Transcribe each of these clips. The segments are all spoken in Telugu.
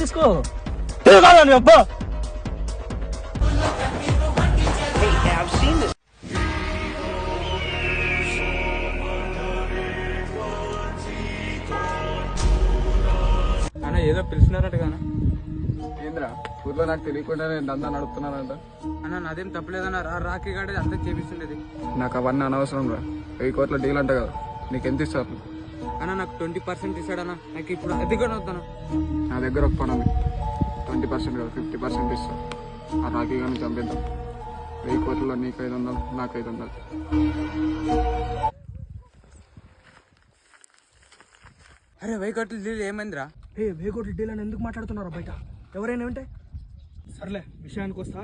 తీసుకో కాదని అబ్బా. అన్న ఏదో పిలిచినారట కానీ ఏంద్రా ఊర్లో నాకు తెలియకుండా నేను దందా నడుపుతున్నానంట. అన్న నాదేం తప్పలేదన్న రాఖీ గాడి అంతా చేపిస్తుండేది. నాకు అవన్నీ అనవసరం రా. 1000 కోట్ల డీల్ అంట కదా, నీకు ఎంత ఇస్తారు? అన్న నాకు 20% ఇస్తాడన్న. నాకు ఇప్పుడు అది కూడా వద్దాను. నా దగ్గర ఒక పని ఉంది. 20% కాదు 50% ఇస్తాను. ఆ రాఖీ కానీ చంపేద్దాం. 1000 కోట్లలో నీకు 500, నాకు 500. అరే వైకట్లు డీల్ ఏమైందిరా? 1000 కోట్ల డీల్ అని ఎందుకు మాట్లాడుతున్నారు బయట? ఎవరైనా ఉంటే సర్లే. విషయానికి వస్తా.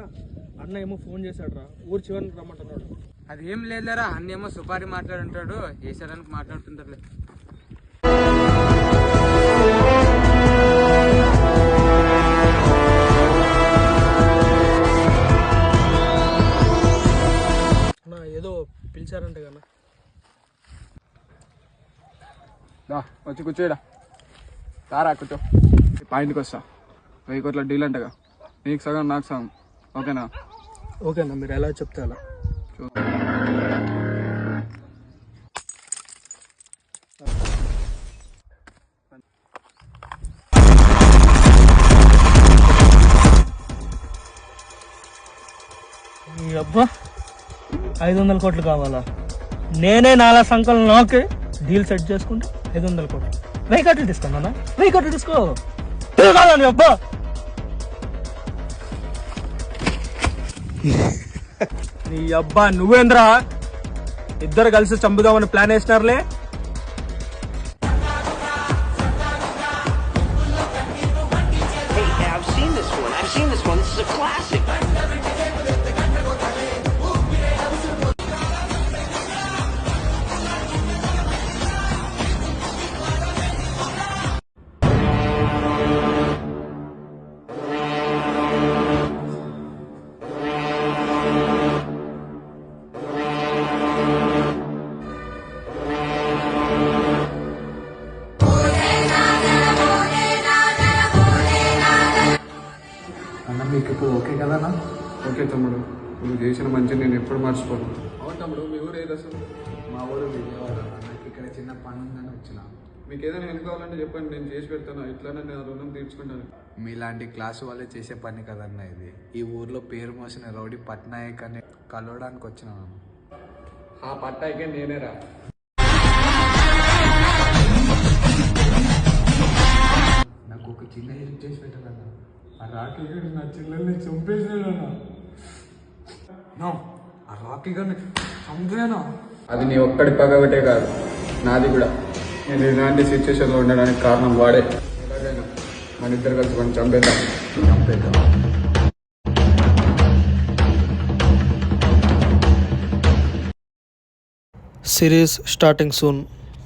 అన్న ఏమో ఫోన్ చేశాడు రా, ఊరు చివరికి రమ్మంటున్నాడు. అది ఏం లేదురా, అన్న ఏమో సుపారి మాట్లాడుంటాడు, వేసాడానికి మాట్లాడుతుంటారులే. అన్న ఏదో పిలిచారంటే కన్నా. వచ్చి కూర్చోడా సారా కూర్చో. పాయింట్కి వస్తా. 1000 కోట్ల డీల్ అంటగా, నీకు సగం నాకు సగం, ఓకేనా? ఓకేనా, మీరు ఎలా చెప్తే అలా. ఈ అబ్బా 500 కోట్లు కావాలా? నేనే 4 సంఖ్యలు నాకే డీల్ సెట్ చేసుకుంటే 500 కోట్లు. 1000 కోట్లు తీసుకున్నా. 1000 కోట్లు తీసుకో కాదని అబ్బా. నీ అబ్బా నువ్వేంద్రా, ఇద్దరు కలిసి చంపుదామని plan వేసినారులే. I've seen this one. This is a classic. అన్న మీకు ఇప్పుడు ఓకే కదన్నా? ఓకే తమ్ముడు, నువ్వు చేసిన మంచి నేను ఎప్పుడు మర్చిపోను. అవును తమ్ముడు, మీ ఊరు ఏది అసలు? మా ఊరు విజయవాడ. నాకు ఇక్కడ చిన్న పని ఉందని వచ్చిన. మీకు ఏదైనా హెల్ప్ కావాలంటే చెప్పండి, నేను చేసి పెడతాను. ఇట్లానే నేను రుణం తీర్చుకుంటాను. మీలాంటి క్లాసు వాళ్ళే చేసే పని కదన్న ఇది. ఈ ఊర్లో పేరు మోసిన రౌడీ పట్నాయక్ అని కలవడానికి వచ్చినాను. ఆ పట్టాయికే నేనే రా. నాకు ఒక చిన్న హెల్ప్ చేసి పెట్టాలన్నా. ఆ రాఖీ గారు నా చెల్లెల్ని చంపేసాడన్నా. ఆ రాఖీ గారిని చంపేనా? అది నీ ఒక్కడి పగబట్టే కాదు, నాది కూడా. నేను ఇలాంటి సిచ్యువేషన్లో ఉండడానికి కారణం వాడే. ఎలాగైనా మన ఇద్దరు కలిసి మనం చంపేద్దాం. Series starting soon.